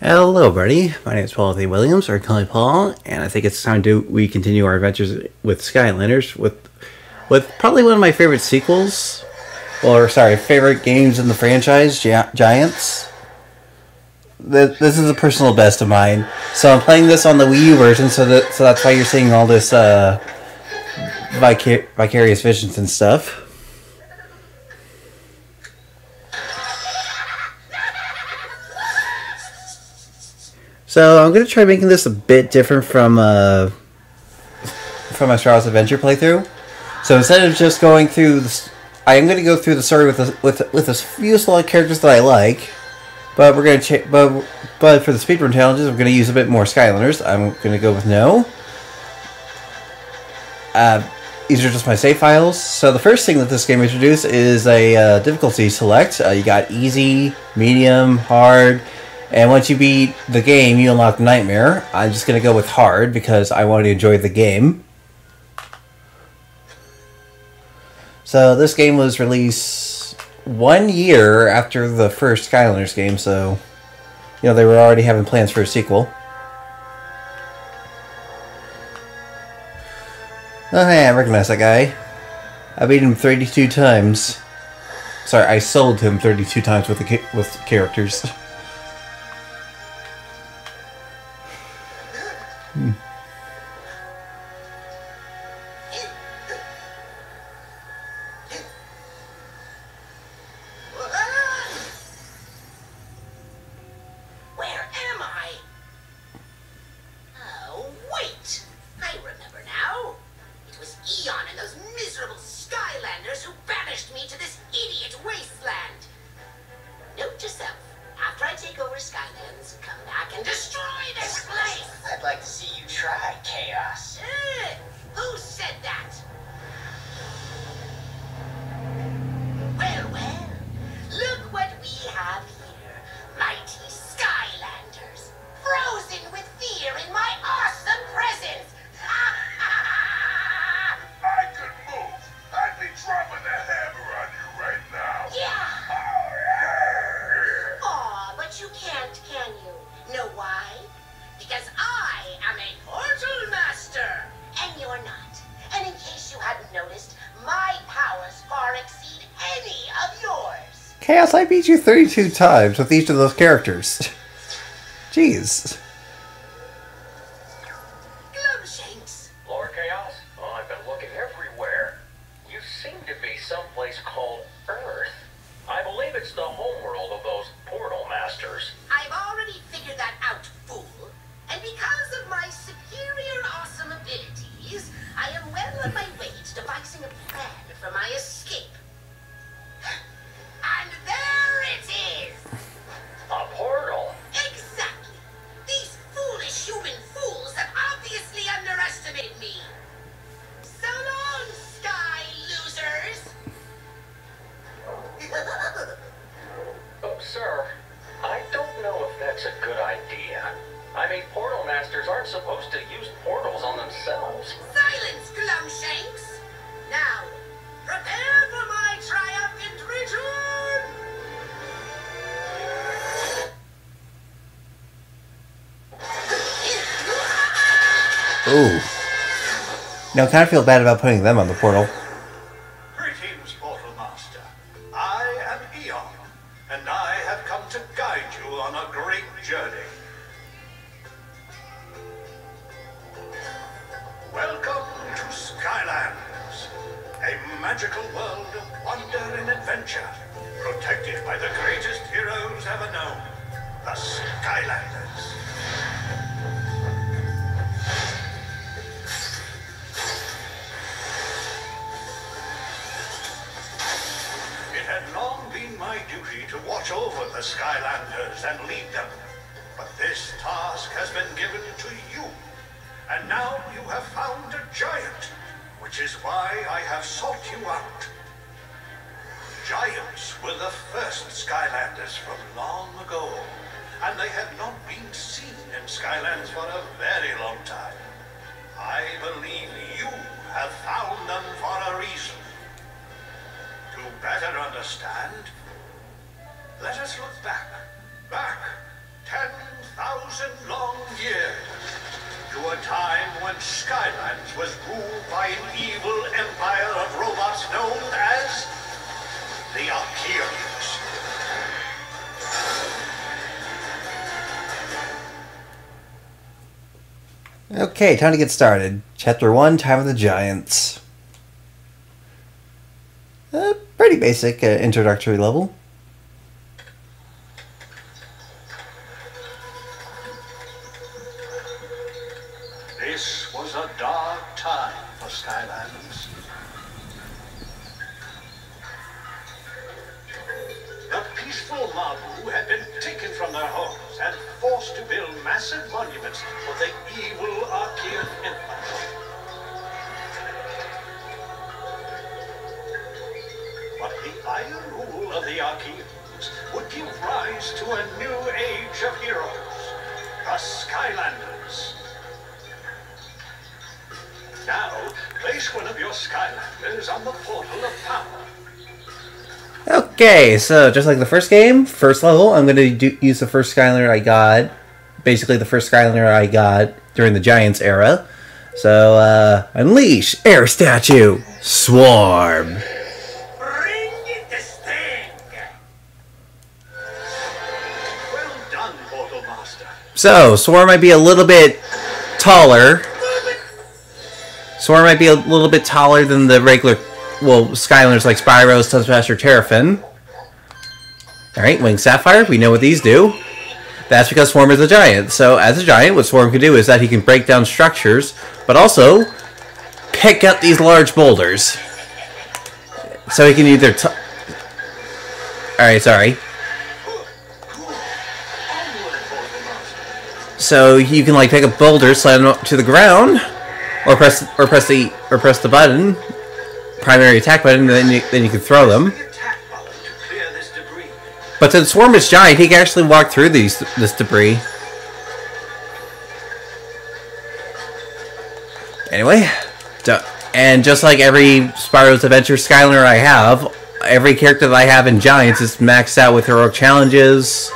Hello, everybody. My name is Paul Williams, or call me Paul, and I think it's time we continue our adventures with Skylanders with probably one of my favorite sequels, or sorry, favorite games in the franchise, Giants. This is a personal best of mine. So I'm playing this on the Wii U version, so that's why you're seeing all this vicarious visions and stuff. So I'm going to try making this a bit different from my Star Wars Adventure playthrough. So instead of just going through I am going to go through the story with a few select characters that I like, but we're going to but for the speedrun challenges, I'm going to use a bit more Skylanders. I'm going to go with no. These are just my save files. So the first thing that this game introduced is a difficulty select. You got easy, medium, hard. And once you beat the game, you unlock Nightmare. I'm just going to go with hard because I want to enjoy the game. So this game was released 1 year after the first Skylanders game, so they were already having plans for a sequel. Oh hey, I recognize that guy. I beat him 32 times. Sorry, I sold him 32 times with characters. Where am I? Oh, wait! I remember now. It was Eon and those miserable Skylanders who banished me to this idiot wasteland. Note to self, after I take over Skylands, come back and destroy this place! I'd like to see you try, Chaos. Who said that? Well, look what we have here. Mighty Skylanders, frozen with fear in my awesome presence. I could move. I'd be dropping the hammer on you right now. Yeah. Aw, but you can't, can you? Know why? Because I am a portal master, and you're not. And in case you hadn't noticed, my powers far exceed any of yours. Chaos, I beat you 32 times with each of those characters. Jeez. Glumshanks. Lord Chaos? Oh, I've been looking everywhere. You seem to be someplace called Earth. I believe it's the homeworld of those portal masters. I've already figured that out, fool. And because of my superior awesome abilities, I am well on my way to devising a plan for my escape. And there it is! A portal? Exactly! These foolish human fools have obviously underestimated me. So long, sky losers! Oh, sir, I don't know if that's a good idea. I mean, portal masters aren't supposed to use portals on themselves. Silence, Glumshanks! Now, prepare for my triumphant return! Ooh. Now I kind of feel bad about putting them on the portal. Greetings, Portal Master. I am Eon, and I have come to guide you on a great journey. Welcome to Skylands, a magical world of wonder and adventure, protected by the greatest heroes ever known, the Skylanders. It had long been my duty to watch over the Skylanders and lead them, but this task has been given to you. And now you have found a giant, which is why I have sought you out. Giants were the first Skylanders from long ago, and they had not been seen in Skylands for a very long time. I believe you have found them for a reason. To better understand, let us look back 10,000 was ruled by an evil empire of robots known as the Archeans. Okay, time to get started. Chapter 1, Time of the Giants. Pretty basic introductory level. This was a dark time for Skylanders. The peaceful Mabu had been taken from their homes and forced to build massive monuments for the evil Archean Empire. But the iron rule of the Archeans would give rise to a new age of heroes, the Skylanders. Now, place one of your Skylanders on the portal of power. Okay, so just like the first game, first level, I'm going to use the first Skylander I got. Basically, the first Skylander I got during the Giants era. So, Unleash, Air Statue, Swarm. Bring it this thing! Well done, Portal Master. So, Swarm might be a little bit taller. Swarm might be a little bit taller than the regular, well, Skylanders like Spyro, Sunsplash, or Terrafin. Alright, Wing Sapphire, we know what these do. That's because Swarm is a giant. So, as a giant, what Swarm can do is that he can break down structures, but also pick up these large boulders. So he can either Alright, sorry. So you can like pick up boulders, slide them up to the ground, or press the button, primary attack button, and then you can throw them. Attack button to clear this debris. But since Swarm is giant, he can actually walk through this debris. Anyway, and just like every Spyro's Adventure Skylander I have, every character that I have in Giants is maxed out with heroic challenges,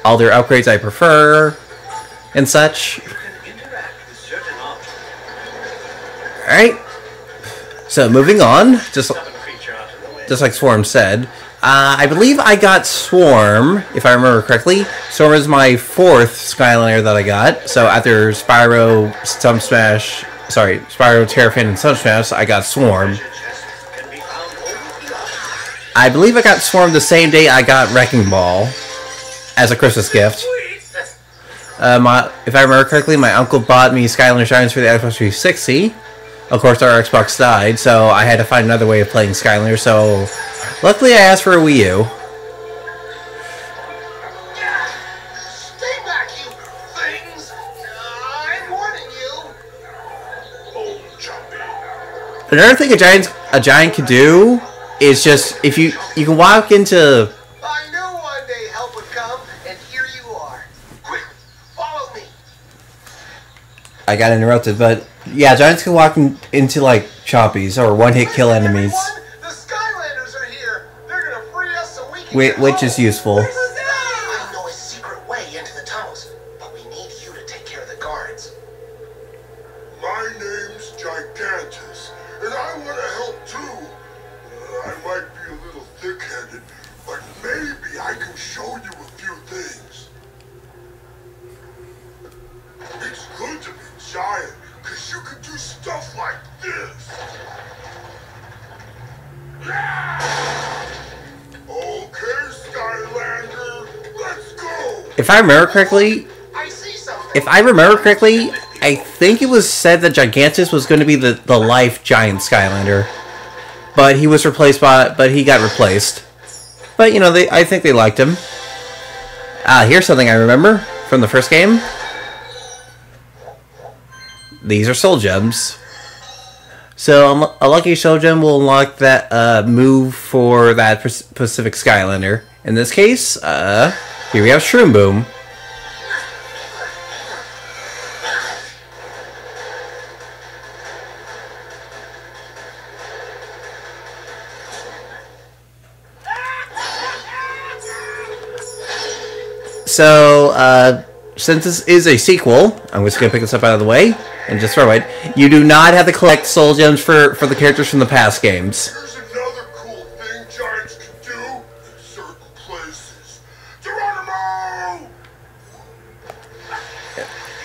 all their upgrades I prefer, and such. You can interact with certain objects. Alright, so moving on, just Summon creature out of the way. like Swarm said, I believe I got Swarm, if I remember correctly. Swarm is my 4th Skylander that I got, so after Spyro, Terrafin, and Sunsplash, I got Swarm. Treasure chests can be found only here. I believe I got Swarm the same day I got Wrecking Ball, as a Christmas gift. If I remember correctly, my uncle bought me Skylanders Giants for the Xbox 360. Of course, our Xbox died, so I had to find another way of playing Skylanders, so luckily I asked for a Wii U. Stay back, you things! I'm warning you! Old Jumpy. Another thing a giant can do is just, if you can walk into... I knew one day help would come, and here you are. Quick, follow me! I got interrupted, but yeah, giants can walk into like chompies or one-hit kill enemies, Everyone, the Skylanders are here! They're gonna free us so we can get which home. is useful. I know a secret way into the tunnels, but we need you to take care of the guards. My name's Gigantus, and I want to help too. I might be a little thick-headed, but maybe I can show you a few things. It's good to be giant, because you can do stuff like this. Okay, Skylander, let's go. If I remember correctly, I see something. I think it was said that Gigantus was going to be the life giant Skylander, but he was replaced but he got replaced. But you know, I think they liked him. Here's something I remember from the first game. These are soul gems. So a lucky soul gem will unlock that move for that Pacific Skylander. In this case, here we have Shroom Boom. So, since this is a sequel, I'm just going to pick this up out of the way. and just throw it. You do not have to collect soul gems for the characters from the past games. Here's another cool thing giants can do in certain places. Geronimo!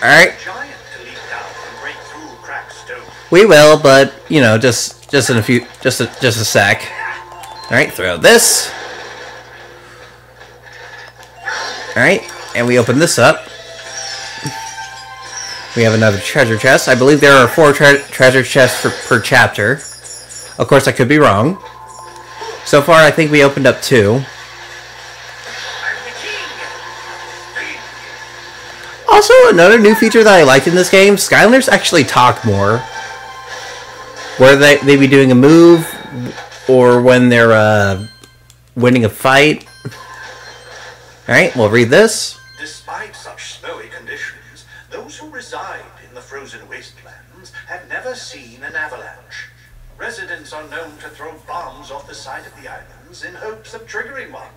Alright. Giant to leap down and break through cracked stone. We will, but you know, just in a few, just a sec. All right, throw this. All right, and we open this up. We have another treasure chest. I believe there are 4 treasure chests per chapter. Of course, I could be wrong. So far, I think we opened up 2. Also, another new feature that I liked in this game, Skylanders actually talk more. Where they be doing a move, or when they're winning a fight. Alright, we'll read this. Despite such snowy conditions, those who reside in the frozen wastelands have never seen an avalanche. Residents are known to throw bombs off the side of the islands in hopes of triggering one.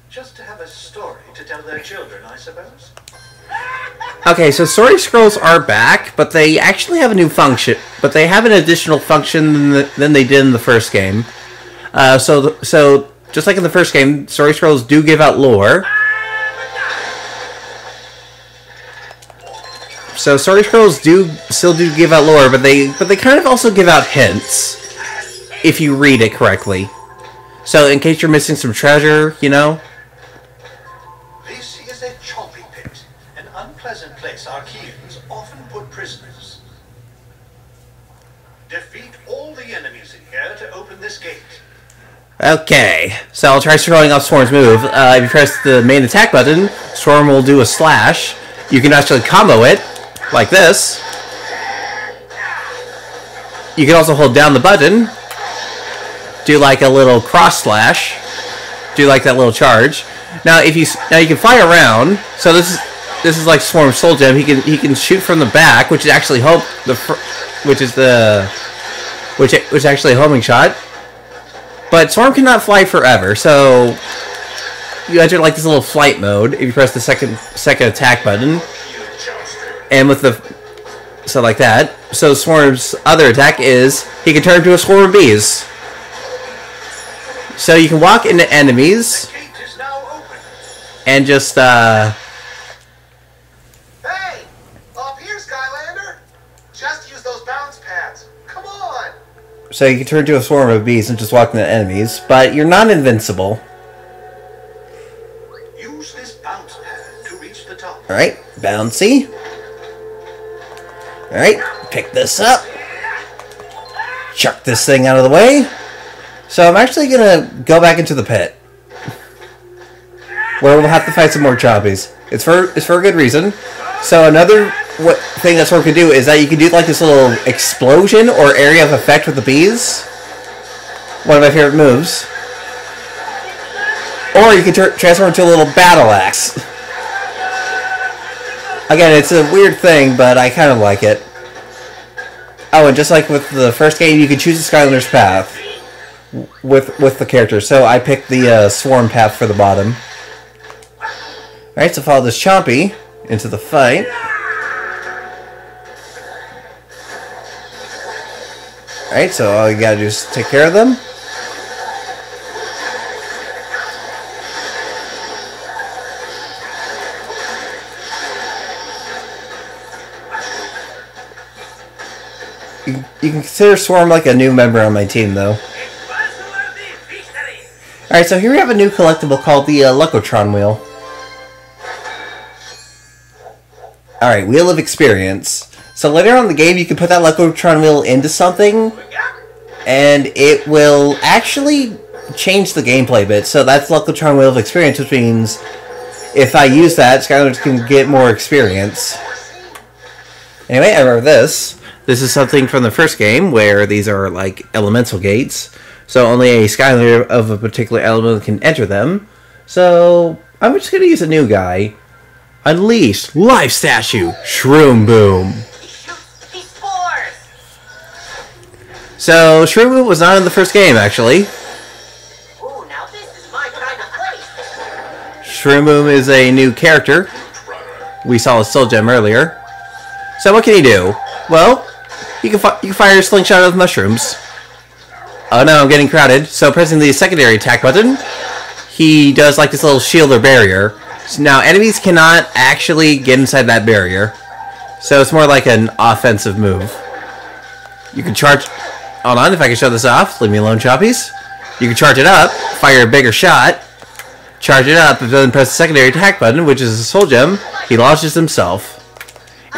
Just to have a story to tell their children, I suppose. Okay, so story scrolls are back, but they actually have a new function. But they have an additional function than they did in the first game. So just like in the first game, story scrolls do give out lore. So story scrolls still do give out lore, but they kind of also give out hints if you read it correctly. So in case you're missing some treasure, you know. This is a choppy pit, an unpleasant place Archaeans often put prisoners. Defeat all the enemies in here to open this gate. Okay, so I'll try throwing off Swarm's move. If you press the main attack button, Swarm will do a slash. You can actually combo it, like this. You can also hold down the button, do like a little cross slash, do like that little charge. Now you can fly around. So this is like Swarm's soul gem. He can shoot from the back, which is actually which is actually a homing shot. But Swarm cannot fly forever, so you enter like this little flight mode if you press the second attack button, and with like that. So Swarm's other attack is he can turn into a swarm of bees. So you can walk into enemies The gate is now open. and just Hey! Up here, Skylander! Just use those bounce pads. Come on! so you can turn into a swarm of bees and just walk into enemies, but you're not invincible. Use this bounce pad to reach the top. Alright, bouncy. Alright, pick this up. Chuck this thing out of the way. So I'm actually gonna go back into the pit, where we'll have to fight some more choppies. It's for a good reason. So another thing that Swarm can do is that you can do like this little explosion or area of effect with the bees. One of my favorite moves. Or you can transform into a little battle axe. Again, it's a weird thing, but I kind of like it. Oh, and just like with the first game, you can choose the Skylander's path with the character. So I picked the Swarm path for the bottom. Alright, so follow this Chompy into the fight. Alright, so all you gotta do is take care of them. You can consider Swarm like a new member on my team, though. Alright, so here we have a new collectible called the Lucotron Wheel. Alright, Wheel of Experience. So later on in the game, you can put that Lucotron Wheel into something, and it will actually change the gameplay a bit. So that's Lucotron Wheel of Experience, which means if I use that, Skylanders can get more experience. Anyway, I remember this. This is something from the first game, where these are like elemental gates. So only a Skylander of a particular element can enter them. So I'm just going to use a new guy. Unleashed Life Statue Shroom Boom. He shoots these spores! So Shroom Boom was not in the first game, actually. Ooh, now this is my kind of place! Shroom Boom is a new character. We saw a Soul Gem earlier. So what can he do? Well, you can fire a slingshot with mushrooms. Oh no, I'm getting crowded. So pressing the secondary attack button, he does like this little shield or barrier. So now enemies cannot actually get inside that barrier. So it's more like an offensive move. You can charge... Hold on, if I can show this off. Leave me alone, choppies. You can charge it up, fire a bigger shot, charge it up, and then press the secondary attack button, which is a soul gem. He launches himself.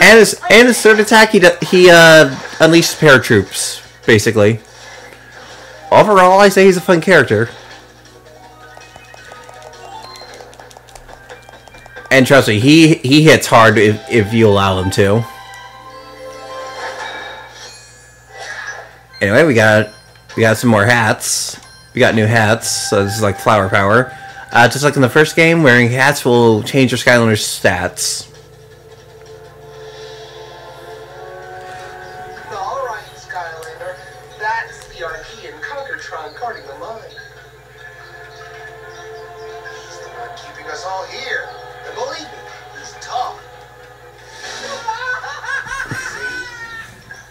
And his third attack, he unleashes paratroops, basically. Overall, I say he's a fun character. And trust me, he hits hard if you allow him to. Anyway, we got some more hats. We got new hats, so this is like flower power. Just like in the first game, wearing hats will change your Skylanders' stats. Alright, Skylander. That's the Archean Conquertron guarding the line. He's the one keeping us all here. And believe me, he's tough. See?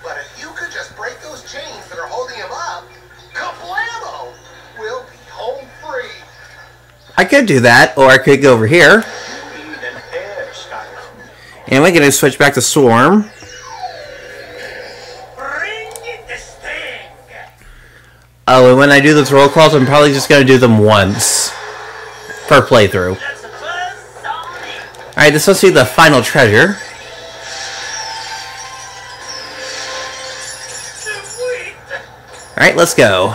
But if you could just break those chains that are holding him up, kablamo! We'll be home free. I could do that, or I could go over here. And we're gonna switch back to Swarm. Oh, and when I do those roll calls, I'm probably just gonna do them once per playthrough. Alright, this must be the final treasure. Alright, let's go.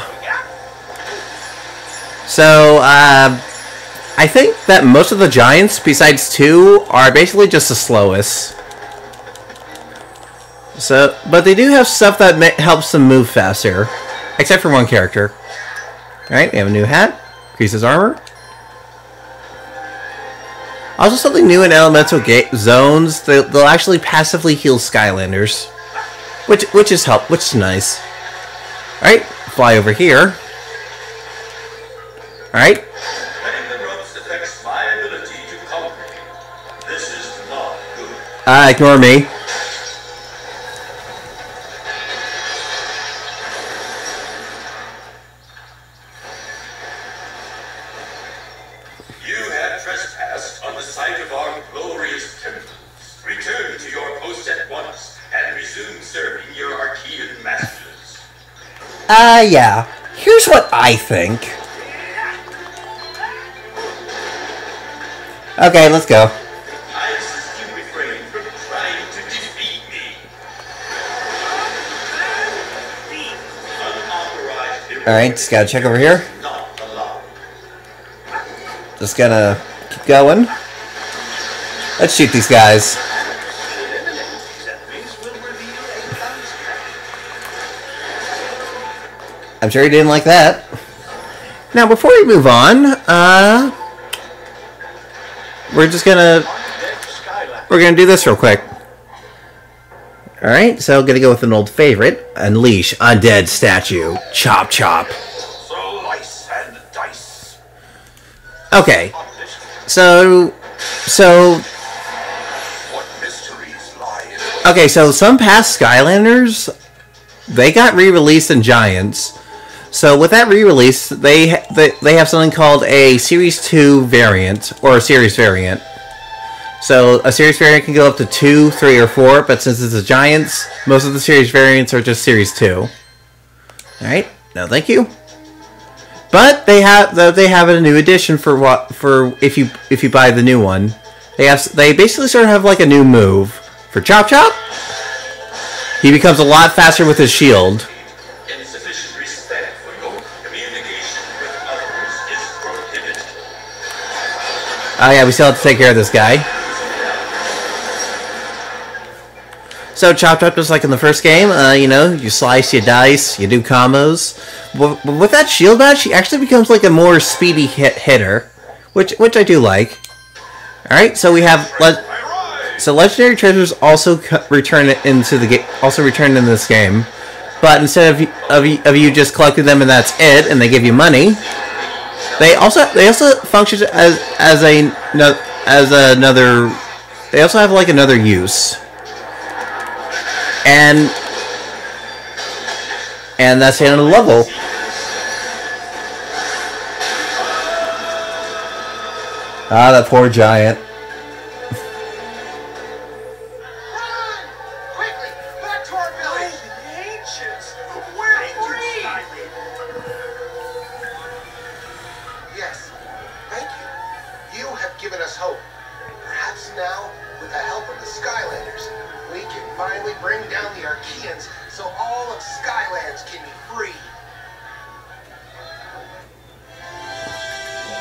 So, I think that most of the Giants, besides 2, are basically just the slowest. So, but they do have stuff that helps them move faster. Except for one character. Alright, we have a new hat. Increases armor. Also something new in elemental zones, they'll actually passively heal Skylanders. Which is nice. Alright, fly over here. Alright. Ignore me. You have trespassed on the site of our glorious temples. Return to your post at once and resume serving your Archean masters. Yeah. Here's what I think. Okay, let's go. I insist you refrain from trying to defeat me. Unauthorized. Alright, just gotta check over here. Not allowed. Just gonna keep going. Let's shoot these guys. I'm sure he didn't like that. Now, before we move on, we're gonna do this real quick. Alright, so gonna go with an old favorite. Unleash Undead Statue. Chop Chop. Slice and dice. Okay. So What mysteries lie in okay, so some past Skylanders, they got re-released in Giants. So with that re-release, they have something called a Series 2 variant, or a Series variant. So a Series variant can go up to 2, 3, or 4, but since it's a Giants, most of the Series variants are just Series 2. Alright, no thank you. But they have a new edition for if you buy the new one. They basically sort of have like a new move. For Chop Chop, he becomes a lot faster with his shield. Insufficient respect for your communication with others is prohibited. Oh yeah, we still have to take care of this guy. So Chop Chop, just like in the first game, you know, you slice, you dice, you do combos. But with that shield badge, he actually becomes like a more speedy hitter, which I do like. All right, so we have legendary treasures also return into this game, but instead of you just collecting them and that's it, and they give you money, they also function as another. They also have like another use. And that's the end of the level. Ah, that poor giant. Run! Quickly, back to our village! Ancients! We're free! Yes, thank you. You have given us hope. Perhaps now, with the help of the Skylanders, we can finally bring down the Archeans so all of Skylands can be free.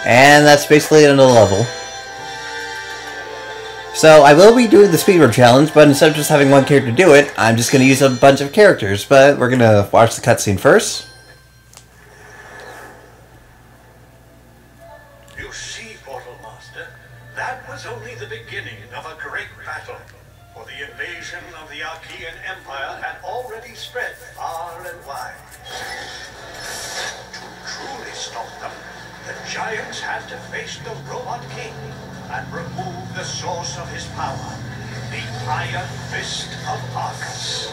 And that's basically the end of the level. So I will be doing the speedrun challenge, but instead of just having one character do it, I'm just going to use a bunch of characters. But we're going to watch the cutscene first. You see, Portal Master, that was only the beginning of a great battle. For the invasion of the Archean Empire had already spread far and wide. To truly stop them, the Giants had to face the Robot King and remove the source of his power, the Iron Fist of Arcus.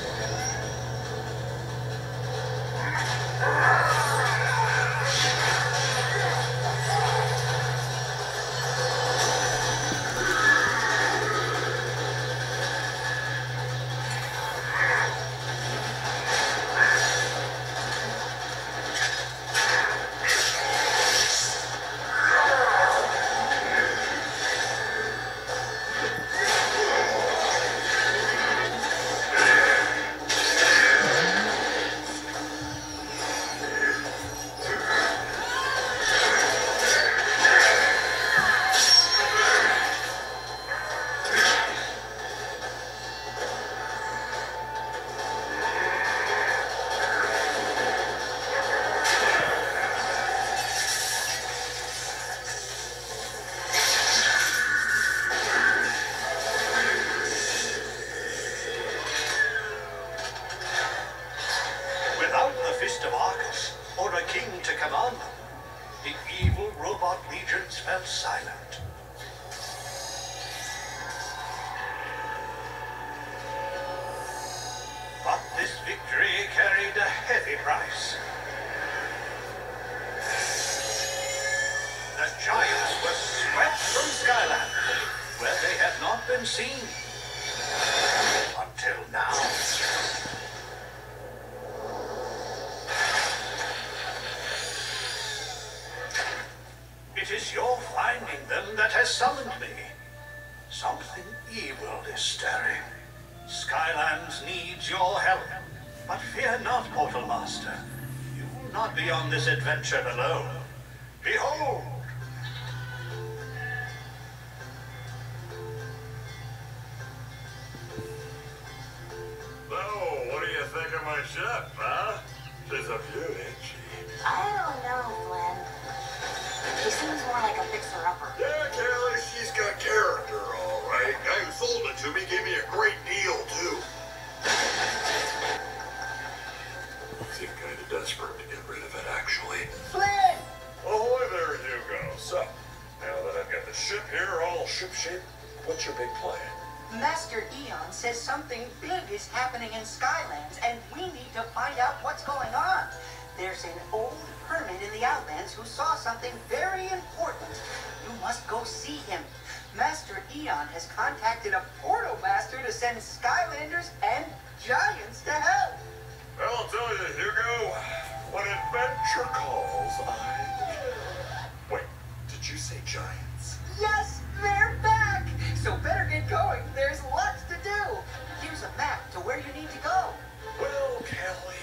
Without the Fist of Arcus, or a king to command them, the evil robot legions fell silent. But this victory carried a heavy price. The Giants were swept from Skyland, where they had not been seen. Until now. It is your finding them that has summoned me. Something evil is stirring. Skylands needs your help. But fear not, Portal Master. You will not be on this adventure alone. Behold! So, what do you think of my ship, huh? She's a beauty, ain't she? I don't know, Flynn. She seems more like a fixer-upper. Yeah, Kelly, she's got character, all right. Guy who sold it to me gave me a great deal, too. Seemed kind of desperate to get rid of it, actually. Flynn! Ahoy there, Hugo. So, now that I've got the ship here all ship-shape, what's your big plan? Master Eon says something big is happening in Skylands, and we need to find out what's going on. There's an old hermit in the Outlands who saw something very important. You must go see him. Master Eon has contacted a portal master to send Skylanders and Giants to help. Well, I'll tell you, Hugo, when adventure calls, Wait, did you say giants? Yes, they're back! So better get going. There's lots to do. Here's a map to where you need to go. Well, Kelly,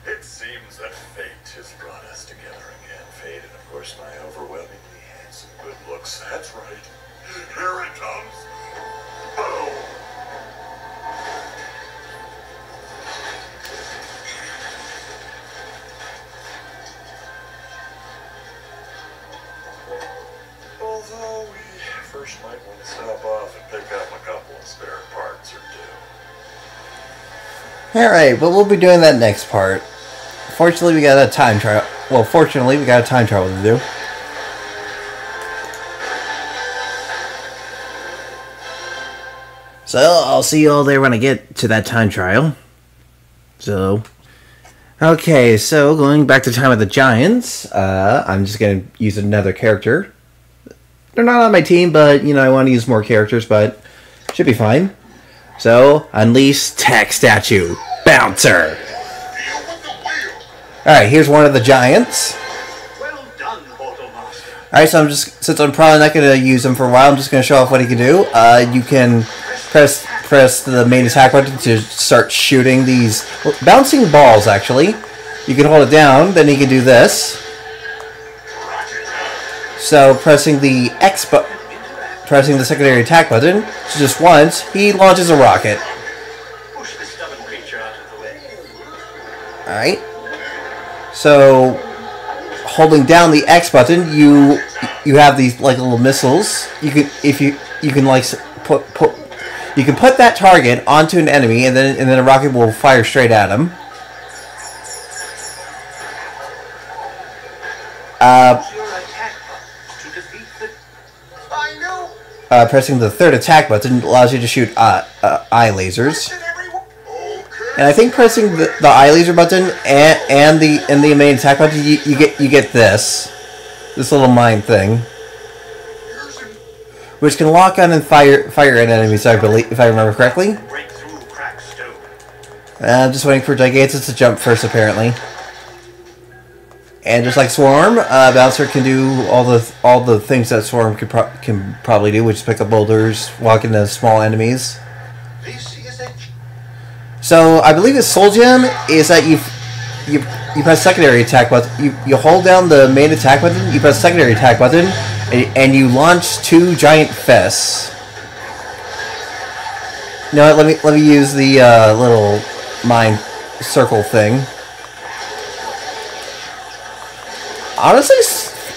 it seems that fate has brought us together again. Fate and, of course, my overwhelmingly handsome good looks. That's right. Here it comes. Boom! Although we first might want to stop off and pick up a couple of spare parts or two. Alright, but we'll be doing that next part. Fortunately, we got a time travel. Well, fortunately, we got a time travel to do. So I'll see you all there when I get to that time trial. So, okay, so going back to Time of the Giants, I'm just going to use another character. They're not on my team, but, you know, I want to use more characters, but should be fine. So, unleash Tech Statue, Bouncer. Alright, here's one of the Giants. Well done, Portal Master. Alright, so since I'm probably not going to use him for a while, I'm just going to show off what he can do. You can press the main attack button to start shooting these bouncing balls, actually. You can hold it down, then he can do this. So pressing the pressing the secondary attack button, just once, he launches a rocket. Push this stubborn creature out of the way. Alright. So holding down the X button, you have these like little missiles. You can like put that target onto an enemy, and then a rocket will fire straight at him. Pressing the third attack button allows you to shoot eye lasers. And I think pressing the eye laser button and the main attack button, you get this little mine thing, which can lock on and fire at enemies. I believe, if I remember correctly. I'm just waiting for Gigantus to jump first, apparently. And just like Swarm, Bouncer can do all the things that Swarm can probably do, which is pick up boulders, walk into small enemies. So I believe his Soul Gem is that you press secondary attack button. You hold down the main attack button, you press secondary attack button, and you launch 2 giant fists. No, let me use the little mine circle thing. Honestly,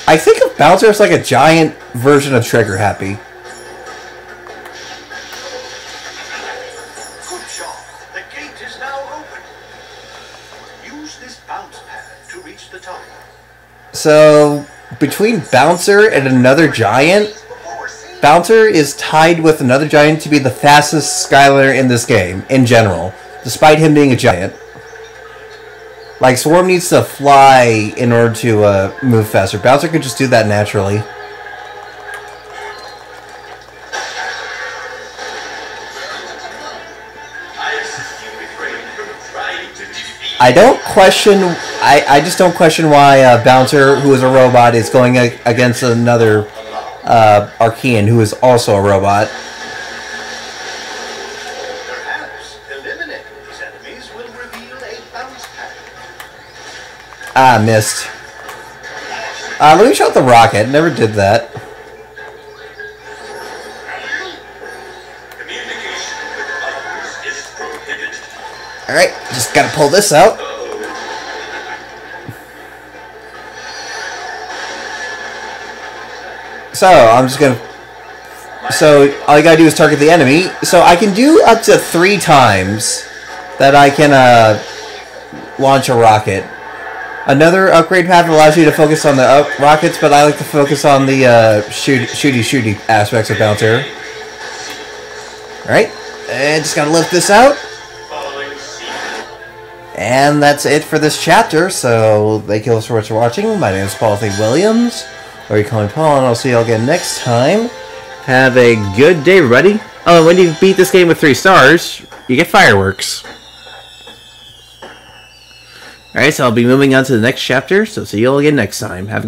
I think of Bouncer as like a giant version of Trigger Happy. Good job. The gate is now open. Use this bounce pad to reach the top. So, between Bouncer and another giant, Bouncer is tied with another giant to be the fastest Skylander in this game, in general, despite him being a giant. Like, Swarm needs to fly in order to move faster. Bouncer could just do that naturally. I don't question... I just don't question why Bouncer, who is a robot, is going against another Archean, who is also a robot. Ah, missed. Let me shot the rocket. Never did that. Alright, just gotta pull this out. So, I'm just gonna... So, all you gotta do is target the enemy. So, I can do up to 3 times that I can launch a rocket. Another upgrade path allows you to focus on the rockets, but I like to focus on the shooty aspects of Bouncer. Alright, and just gotta lift this out. And that's it for this chapter, so thank you all so much for watching. My name is Paul Williams, or you call me Paul, and I'll see you all again next time. Have a good day, everybody. Oh, and when you beat this game with 3 stars, you get fireworks. Alright, so I'll be moving on to the next chapter, so see you all again next time. Have a good